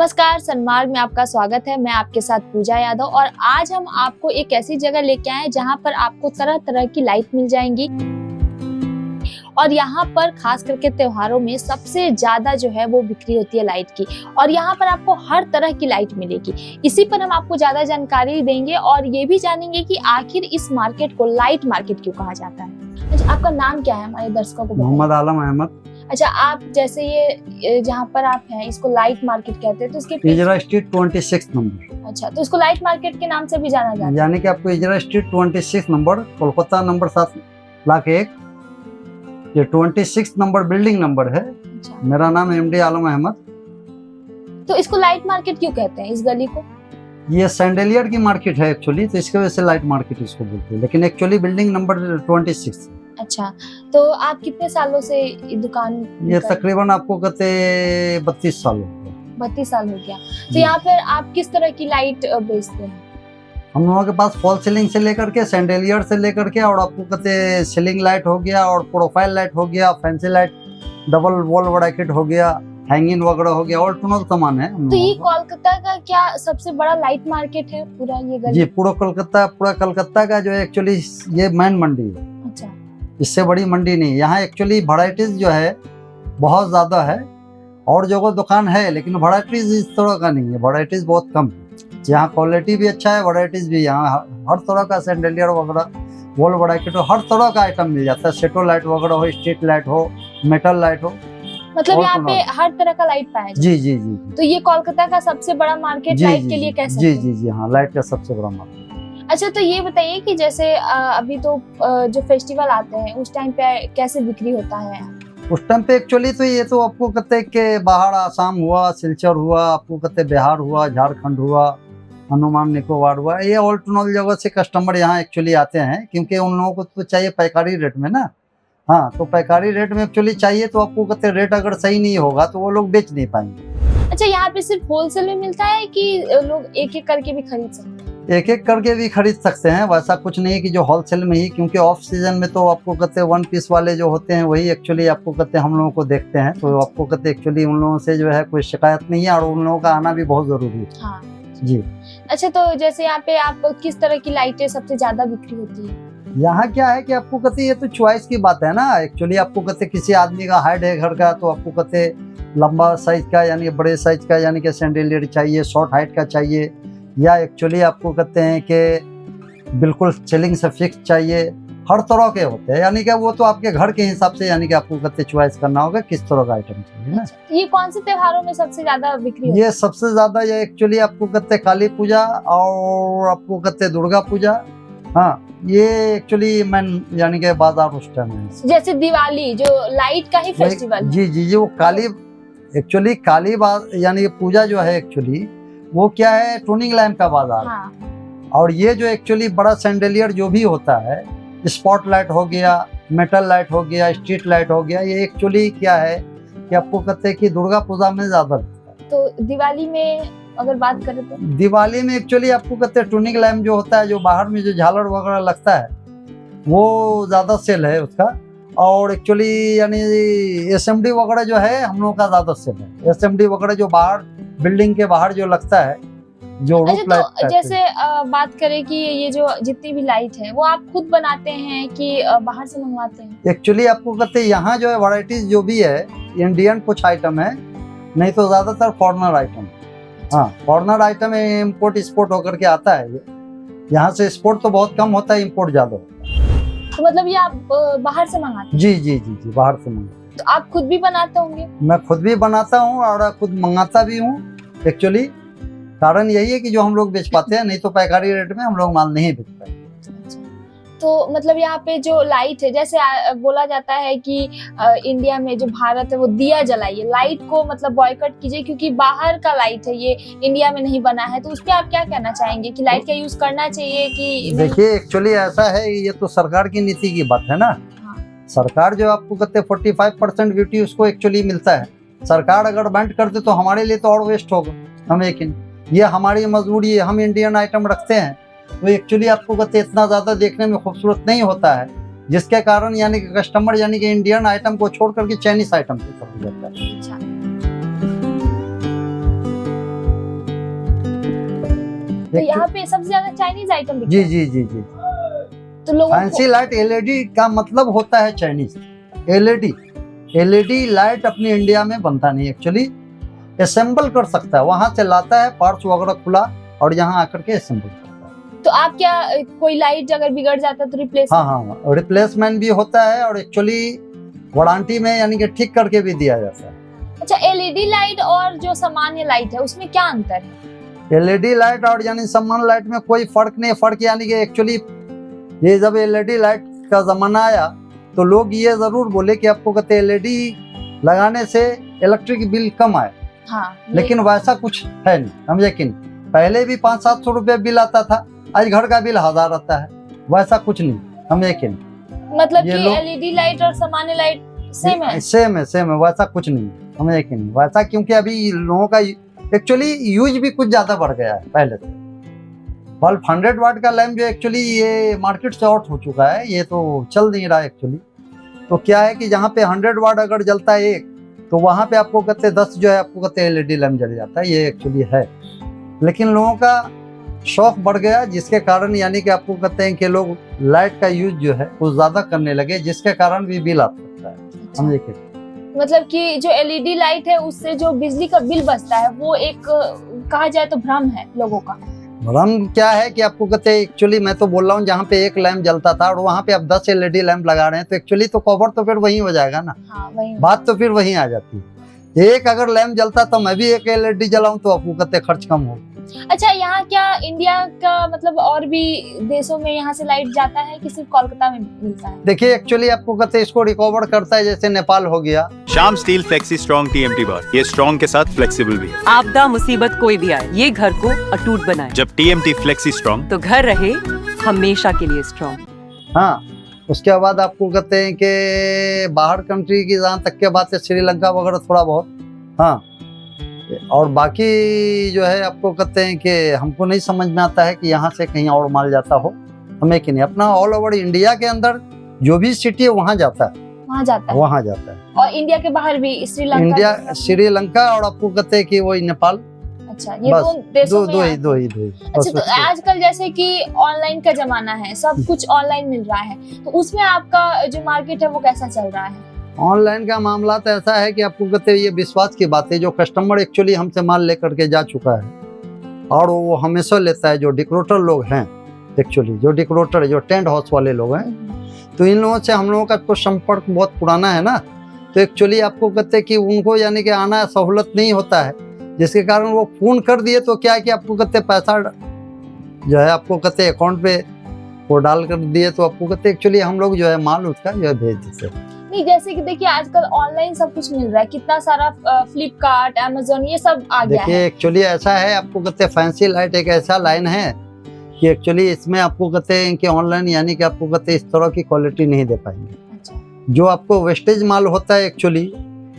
नमस्कार, सनमार्ग में आपका स्वागत है। मैं आपके साथ पूजा यादव और आज हम आपको एक ऐसी जगह लेके आए हैं जहां पर आपको तरह तरह की लाइट मिल जाएंगी और यहाँ पर खास करके त्योहारों में सबसे ज्यादा जो है वो बिक्री होती है लाइट की और यहाँ पर आपको हर तरह की लाइट मिलेगी। इसी पर हम आपको ज्यादा जानकारी देंगे और ये भी जानेंगे कि आखिर इस मार्केट को लाइट मार्केट क्यों कहा जाता है। अच्छा, आपका नाम क्या है हमारे दर्शकों को? मोहम्मद आलम अहमद। अच्छा, आप जैसे ये जहाँ पर आप हैं इसको लाइट मार्केट कहते हैं, तो इसके इजरा स्ट्रीट 26 नंबर। अच्छा, तो इसको लाइट मार्केट के नाम से भी जाना जाता है। यानी कि आपको इजरा स्ट्रीट 26 नंबर, कोलकाता नंबर 7,01,, ये 26 नंबर बिल्डिंग नंबर है। अच्छा, मेरा नाम एमडी आलम अहमद। तो इसको लाइट मार्केट क्यों कहते हैं इस गली को? ये सैंडलियर की मार्केट है एक्चुअली, तो इसकी वजह से लाइट मार्केट इसको बोलते हैं, लेकिन एक्चुअली बिल्डिंग नंबर 26 है। अच्छा, तो आप कितने सालों से ये दुकान? ये तकरीबन आपको कहते 32 साल हो गए। 32 साल हो गया। तो यहाँ पर आप किस तरह की लाइट बेचते हैं? हम लोगों के पास फॉल सीलिंग से लेकर के, सैंडलियर से लेकर के, और आपको कहते सीलिंग लाइट हो गया, और प्रोफाइल लाइट हो गया, fancy light, double wall bracket हो गया, हैंगिंग वगैरह हो गया, और टनल सामान है। तो ये कोलकाता का क्या सबसे बड़ा लाइट मार्केट है पूरा ये गली? जी, पूरा कलकत्ता का जो है एक्चुअली ये मेन मंडी है। अच्छा, इससे बड़ी मंडी नहीं। यहाँ एक्चुअली वैरायटीज जो है बहुत ज्यादा है, और जगह दुकान है लेकिन वैरायटीज इस तरह का नहीं है, वैरायटीज बहुत कम है। यहाँ क्वालिटी भी अच्छा है, वैरायटीज भी, यहाँ हर तरह का सैंडलियर वगैरह, वॉल ब्रैकेट हो, हर तरह का आइटम मिल जाता है। सेटो लाइट वगैरह हो, स्ट्रीट लाइट हो, मेटल लाइट हो, मतलब यहाँ पे हर तरह का लाइट पाया जाता है। जी जी जी। तो ये कोलकाता का सबसे बड़ा मार्केट लाइट के लिए कह सकते हैं? जी जी जी, हाँ, लाइट का सबसे बड़ा मार्केट। अच्छा, तो ये बताइए कि जैसे अभी तो जो फेस्टिवल आते हैं उस टाइम पे कैसे बिक्री होता है? उस टाइम पे एक्चुअली तो ये तो आपको कहते कि बाहर आसाम हुआ, सिलचर हुआ, आपको कहते बिहार हुआ, झारखंड हुआ, अंडमान निकोबार हुआ, ये ऑल टू जगह से कस्टमर यहाँ एक्चुअली आते हैं, क्योंकि उन लोगों को तो चाहिए पैकारी रेट में ना। हाँ, तो पैकारी रेट में एक्चुअली चाहिए, तो आपको कहते रेट अगर सही नहीं होगा तो वो लोग बेच नहीं पाएंगे। अच्छा, यहाँ पे सिर्फ होलसेल में मिलता है कि लोग एक एक करके भी खरीद सकते हैं? एक एक करके भी खरीद सकते हैं, वैसा कुछ नहीं है कि जो होलसेल में ही, क्योंकि ऑफ सीजन में तो आपको कहते हैं 1 पीस वाले जो होते हैं वही एक्चुअली आपको कहते हैं हम लोगों को देखते हैं, तो आपको कहते हैं एक्चुअली उन लोगों से जो है कोई शिकायत नहीं है, और उन लोगों का आना भी बहुत जरूरी है। हाँ जी। अच्छा, तो जैसे यहाँ पे आप किस तरह की लाइटें सबसे ज्यादा बिक्री होती है? यहाँ क्या है कि आपको कहते ये तो चॉइस की बात है ना। एक्चुअली आपको कहते किसी आदमी का हाइट है घर का, तो आपको कहते लंबा साइज का यानी बड़े साइज का यानी कि सैंडलियर चाहिए, शॉर्ट हाइट का चाहिए, या एक्चुअली आपको कहते हैं कि बिल्कुल सीलिंग से फिक्स चाहिए, हर तरह के होते हैं। यानी कि वो तो आपके घर के हिसाब से यानी कि आपको कहते चॉइस करना होगा किस तरह का आइटम चाहिए ना। ये कौन से त्योहारों में सबसे ज्यादा बिक्री होती है? ये सबसे ज्यादा ये एक्चुअली आपको कहते काली पूजा और आपको कहते दुर्गा पूजा। हाँ, ये एक्चुअली मैन यानी कि बाजार उस टाइम है। जैसे दिवाली जो लाइट का ही फेस्टिवल? जी जी जी, वो काली एक्चुअली काली यानी पूजा जो है एक्चुअली वो क्या है, टूनिंग लैम्प का बाजार। हाँ। और ये जो एक्चुअली बड़ा सैंडलियर जो भी होता है, स्पॉट लाइट हो गया, मेटल लाइट हो गया, स्ट्रीट लाइट हो गया, ये एक्चुअली क्या है कि आपको कहते हैं कि दुर्गा पूजा में ज्यादा लगता है। तो दिवाली में अगर बात करें तो? दिवाली में एक्चुअली आपको कहते हैं टूनिंग लैम्प जो होता है, जो बाहर में जो झालर वगैरह लगता है, वो ज्यादा सेल है उसका। और एक्चुअली यानी एसएमडी वगैरह जो है हम लोगों का ज्यादा सेल है। एसएमडी वगैरह जो बाहर बिल्डिंग के बाहर जो लगता है, जो रूफ लाइट। तो जैसे बात करें कि ये जो जितनी भी लाइट है वो आप खुद बनाते हैं कि बाहर से मंगवाते हैं? एक्चुअली आपको कहते हैं यहाँ जो है वैरायटीज जो भी है, इंडियन कुछ आइटम है, नहीं तो ज्यादातर फॉरेनर आइटम। हाँ, फॉरेनर आइटम इम्पोर्ट एक्सपोर्ट होकर के आता है। यहाँ से एक्सपोर्ट तो बहुत कम होता है, इम्पोर्ट ज्यादा होता है। तो मतलब ये आप बाहर से मंगाते हैं? जी जी जी जी, बाहर से मंगाते। तो आप खुद भी बनाते होंगे? मैं खुद भी बनाता हूँ और खुद मंगाता भी हूँ। एक्चुअली कारण यही है कि जो हम लोग बेच पाते हैं, नहीं तो पैकारी रेट में हम लोग माल नहीं बेच पाते। तो मतलब यहाँ पे जो लाइट है, जैसे बोला जाता है कि इंडिया में जो भारत है वो दिया जलाइए, लाइट को मतलब बॉयकॉट कीजिए क्योंकि बाहर का लाइट है, ये इंडिया में नहीं बना है। तो उस पर आप क्या कहना चाहेंगे कि लाइट का यूज करना चाहिए कि? देखिए, एक्चुअली ऐसा है, ये तो सरकार की नीति की बात है ना। हाँ। सरकार जो आपको कहते हैं 45% ड्यूटी उसको एक्चुअली मिलता है। सरकार अगर बैंड कर दे तो हमारे लिए तो और वेस्ट होगा। हम ये हमारी मजबूरी है, हम इंडियन आइटम रखते हैं, तो एक्चुअली आपको कहते इतना ज्यादा देखने में खूबसूरत नहीं होता है, जिसके कारण यानी कि कस्टमर यानी कि इंडियन आइटम को छोड़ करके चाइनीज आइटम पे कर जाता है। तो यहाँ पे सबसे ज्यादा चाइनीज आइटम जी जी जी जी। तो लोगों फैंसी लाइट एलईडी का मतलब होता है चाइनीज। एलईडी लाइट अपनी इंडिया में बनता नहीं, एक्चुअली असेंबल कर सकता है, वहां से लाता है पार्ट्स वगैरह खुला और यहाँ आकर के असेंबल करता है। तो आप क्या कोई लाइट अगर बिगड़ जाता है तो रिप्लेस? हाँ, रिप्लेसमेंट भी होता है और एक्चुअली वारंटी में यानी कि ठीक करके भी दिया जाता है। अच्छा, एलईडी लाइट और जो सामान्य लाइट है उसमें क्या अंतर है? एलईडी लाइट और यानी सामान्य लाइट में कोई फर्क नहीं। फर्क यानी कि एक्चुअली ये जब एलईडी लाइट का जमाना आया तो लोग ये जरूर बोले कि आपको कहते एलईडी लगाने से इलेक्ट्रिक बिल कम आए। हाँ, लेकिन वैसा कुछ है नहीं, समझे कि नहीं। पहले भी 500-700 रुपये बिल आता था, आज घर का बिल 1000 आता है, वैसा कुछ नहीं, समझे कि नहीं। मतलब कि एलईडी लाइट और सामान्य लाइट सेम है? सेम है, वैसा कुछ नहीं, समझे कि नहीं। वैसा क्योंकि अभी लोगों का एक्चुअली यूज भी कुछ ज्यादा बढ़ गया है पहले से। बल्ब 100 वाट का लैम्प जो एक्चुअली ये मार्केट से आउट हो चुका है, ये तो चल नहीं रहा एक्चुअली। तो क्या है कि जहाँ पे 100 वाट अगर जलता है एक, तो वहाँ पे आपको कहते 10 जो है आपको कहते एलईडी लैम्प जल जाता है, ये एक्चुअली है। लेकिन लोगों का शौक बढ़ गया, जिसके कारण यानी कि आपको कहते हैं कि लोग लाइट का यूज जो है वो ज्यादा करने लगे, जिसके कारण भी बिल आ सकता है, समझे कि। मतलब कि जो एलईडी लाइट है उससे जो बिजली का बिल बचता है वो एक कहा जाए तो भ्रम है लोगों का। भ्रम क्या है कि आपको कहते हैं एक्चुअली मैं तो बोल रहा हूँ जहाँ पे एक लैंप जलता था और वहाँ पे आप 10 एलईडी लैंप लगा रहे हैं, तो एक्चुअली तो कवर तो फिर वही हो जाएगा ना। हाँ, वही बात तो फिर वही आ जाती है। एक अगर लैंप जलता तो मैं भी एक एलईडी जलाऊं तो आपको कहते खर्च कम हो। अच्छा, यहाँ क्या इंडिया का मतलब और भी देशों में यहाँ से लाइट जाता है कि सिर्फ कोलकाता में मिलता है? देखिए एक्चुअली आपको कहते इसको रिकवर करता है, जैसे नेपाल हो गया। Shyam steel flexi strong TMT बार, ये स्ट्रॉन्ग के साथ फ्लेक्सिबल भी है। आपदा मुसीबत कोई भी आए, ये घर को अटूट बनाए। जब टीएमटी फ्लेक्सी स्ट्रॉन्ग, तो घर रहे हमेशा के लिए स्ट्रॉन्ग। हाँ, उसके बाद आपको कहते हैं कि बाहर कंट्री की जहाँ तक के बात है, श्रीलंका वगैरह थोड़ा बहुत, हाँ। और बाकी जो है आपको कहते हैं कि हमको नहीं समझ में आता है कि यहाँ से कहीं और माल जाता हो, हमें कि नहीं। अपना ऑल ओवर इंडिया के अंदर जो भी सिटी है वहाँ जाता है, वहाँ जाता है, वहाँ जाता है। और इंडिया के बाहर भी श्रीलंका, इंडिया, श्रीलंका और आपको कहते हैं कि वही नेपाल। अच्छा, ये दो देशों में दो ही। अच्छा, तो आजकल जैसे कि ऑनलाइन का जमाना है, सब कुछ ऑनलाइन मिल रहा है, तो उसमें आपका जो मार्केट है वो कैसा चल रहा है? ऑनलाइन का मामला तो ऐसा है कि आपको कहते हैं ये विश्वास की बात है, जो कस्टमर एक्चुअली हमसे माल लेकर के जा चुका है और वो हमेशा लेता है, जो डेकोरेटर लोग हैं एक्चुअली, जो डेकोरेटर है, जो टेंट हाउस वाले लोग हैं, तो इन लोगों से हम लोगों का तो संपर्क बहुत पुराना है ना। तो एक्चुअली आपको कहते हैं कि उनको यानी कि आना सहूलत नहीं होता है, जिसके कारण वो फोन कर दिए तो क्या है कि आपको कहते पैसा जो है आपको कहते अकाउंट पे वो डाल कर दिए, तो आपको कहते एक्चुअली हम लोग जो है माल उसका जो है भेज देते हैं। नहीं, जैसे कि देखिए आजकल ऑनलाइन सब कुछ मिल रहा है, कितना सारा फ्लिपकार्ट, अमेज़न, ये सब आ गया है। देखिए एक्चुअली ऐसा है, आपको कहते हैं फैंसी लाइट एक ऐसा लाइन है कि एक्चुअली इसमें आपको कहते हैं कि ऑनलाइन यानी कि आपको कहते हैं इस तरह की क्वालिटी नहीं दे पाएंगे। अच्छा। जो आपको वेस्टेज माल होता है एक्चुअली,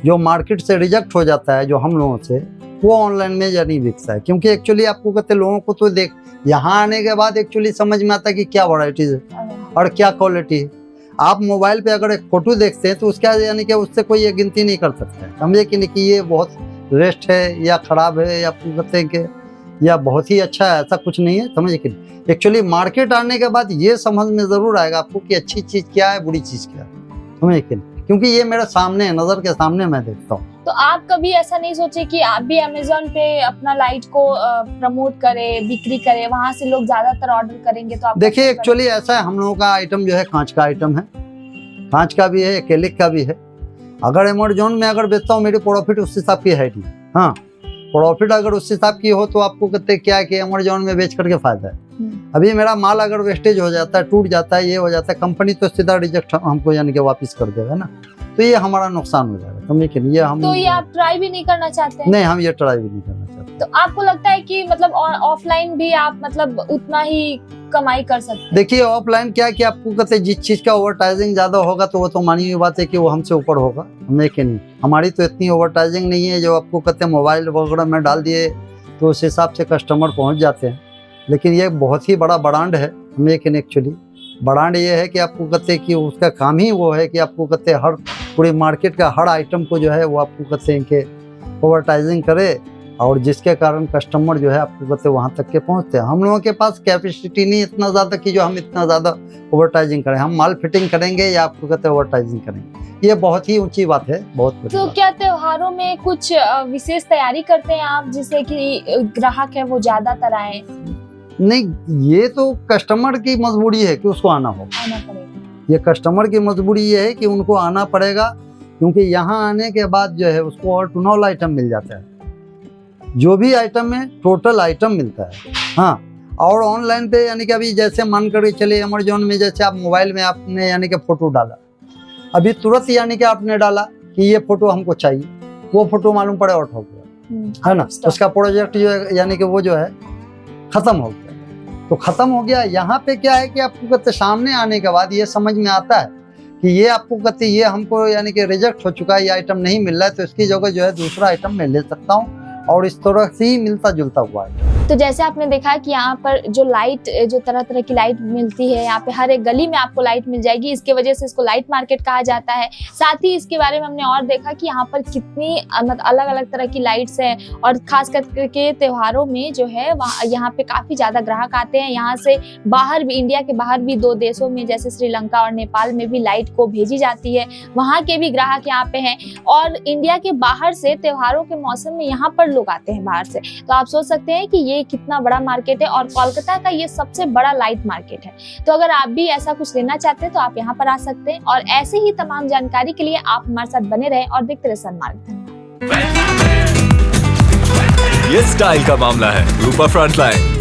जो मार्केट से रिजेक्ट हो जाता है जो हम लोगों से, वो ऑनलाइन में या नहीं बिकता है। क्योंकि एक्चुअली आपको कहते हैं लोगों को तो देख यहाँ आने के बाद एक्चुअली समझ में आता है कि क्या वैरायटीज है और क्या क्वालिटी है। आप मोबाइल पे अगर एक फोटो देखते हैं तो उसका यानी कि उससे कोई ये गिनती नहीं कर सकता है, समझे कि नहीं, कि ये बहुत वेस्ट है या खराब है या आपको कहते हैं कि या बहुत ही अच्छा है, ऐसा कुछ नहीं है, समझे कि नहीं। एक्चुअली मार्केट आने के बाद ये समझ में जरूर आएगा आपको कि अच्छी चीज क्या है, बुरी चीज क्या है, समझे कि नहीं। क्योंकि ये मेरे सामने है, नजर के सामने मैं देखता हूँ। तो आप कभी ऐसा नहीं सोचे कि आप भी अमेज़न पे अपना लाइट को प्रमोट करें, बिक्री करें, वहां से लोग ज्यादातर ऑर्डर करेंगे तो आप? देखिए एक्चुअली ऐसा है, हम लोगों का आइटम जो है कांच का आइटम है, कांच का भी है, एक्रेलिक का भी है। अगर अमेज़न में अगर बेचता हूँ मेरी प्रॉफिट उस हिसाब की है नहीं। हाँ, प्रॉफिट अगर उस हिसाब की हो तो आपको कहते क्या है कि अमेज़न में बेच करके फायदा है। अभी मेरा माल अगर वेस्टेज हो जाता है, टूट जाता है, ये हो जाता है, कंपनी तो सीधा रिजेक्ट हमको यानी कि वापस कर देगा ना, तो ये हमारा नुकसान हो जाएगा, समझे कि नहीं। ये हम तो ये आप ट्राई भी नहीं करना चाहते हैं? नहीं, हम ये ट्राई भी नहीं करना चाहते। तो आपको लगता है कि मतलब ऑफलाइन भी आप मतलब उतना ही कमाई कर सकते हैं? देखिए ऑफलाइन क्या कि आपको कहते जिस चीज का ओवरटाइजिंग ज्यादा होगा तो वो तो मानी हुई बात है कि वो हमसे ऊपर होगा, हमें कि नहीं। हमारी तो इतनी ओवरटाइजिंग नहीं है, जो आपको कहते हैं मोबाइल वगैरह में डाल दिए तो उस हिसाब से कस्टमर पहुंच जाते हैं। लेकिन ये बहुत ही बड़ा ब्रांड है, हमें कि एक्चुअली ब्रांड ये है कि आपको कहते हैं कि उसका काम ही वो है कि आपको कहते हैं हर पूरी मार्केट का हर आइटम को जो है वो आपको कहते हैं कि ओवरटाइजिंग करे और जिसके कारण कस्टमर जो है आपको कहते वहाँ तक के पहुँचते हैं। हम लोगों के पास कैपेसिटी नहीं इतना ज़्यादा कि जो हम इतना ज़्यादा ओवरटाइजिंग करें, हम माल फिटिंग करेंगे या आपको कहते ओवरटाइजिंग करेंगे, ये बहुत ही ऊंची बात है, बहुत बड़ी तो बात। क्या त्योहारों में कुछ विशेष तैयारी करते हैं आप, जिससे कि ग्राहक है वो ज्यादातर आए? नहीं, ये तो कस्टमर की मजबूरी है कि उसको आना होगा, आना पड़ेगा। ये कस्टमर की मजबूरी ये है कि उनको आना पड़ेगा, क्योंकि यहाँ आने के बाद जो है उसको ऑल टू ऑल आइटम मिल जाता है, जो भी आइटम है टोटल आइटम मिलता है। हाँ, और ऑनलाइन पे यानी कि अभी जैसे मान कर चले अमेजोन में, जैसे आप मोबाइल में आपने यानी कि फोटो डाला, अभी तुरंत यानी कि आपने डाला कि ये फोटो हमको चाहिए, वो फोटो मालूम पड़े आउट हो गया, है ना, उसका प्रोजेक्ट जो है यानी कि वो जो है खत्म हो गया। तो खत्म हो गया। यहाँ पे क्या है कि आपको कहते सामने आने के बाद ये समझ में आता है कि ये आपको कहते ये हमको यानी कि रिजेक्ट हो चुका है, ये आइटम नहीं मिल रहा है, तो इसकी जगह जो है दूसरा आइटम मैं ले सकता हूँ, और इस तरह से ही मिलता जुलता हुआ है। तो जैसे आपने देखा कि यहाँ पर जो लाइट, जो तरह तरह की लाइट मिलती है, यहाँ पे हर एक गली में आपको लाइट मिल जाएगी, इसके वजह से इसको लाइट मार्केट कहा जाता है। साथ ही इसके बारे में हमने और देखा कि यहाँ पर कितनी अलग अलग तरह की लाइट्स हैं, और खास करके त्योहारों में जो है वहाँ यहाँ पे काफी ज्यादा ग्राहक आते हैं। यहाँ से बाहर भी, इंडिया के बाहर भी 2 देशों में जैसे श्रीलंका और नेपाल में भी लाइट को भेजी जाती है, वहाँ के भी ग्राहक यहाँ पे हैं। और इंडिया के बाहर से त्योहारों के मौसम में यहाँ पर लोग आते हैं बाहर से, तो आप सोच सकते हैं कि ये कितना बड़ा मार्केट है, और कोलकाता का ये सबसे बड़ा लाइट मार्केट है। तो अगर आप भी ऐसा कुछ लेना चाहते हैं तो आप यहाँ पर आ सकते हैं, और ऐसे ही तमाम जानकारी के लिए आप हमारे साथ बने रहें और देखते रहे सनमार्ग। धन्यवाद। ये स्टाइल का मामला है, रूपा फ्रंटलाइन।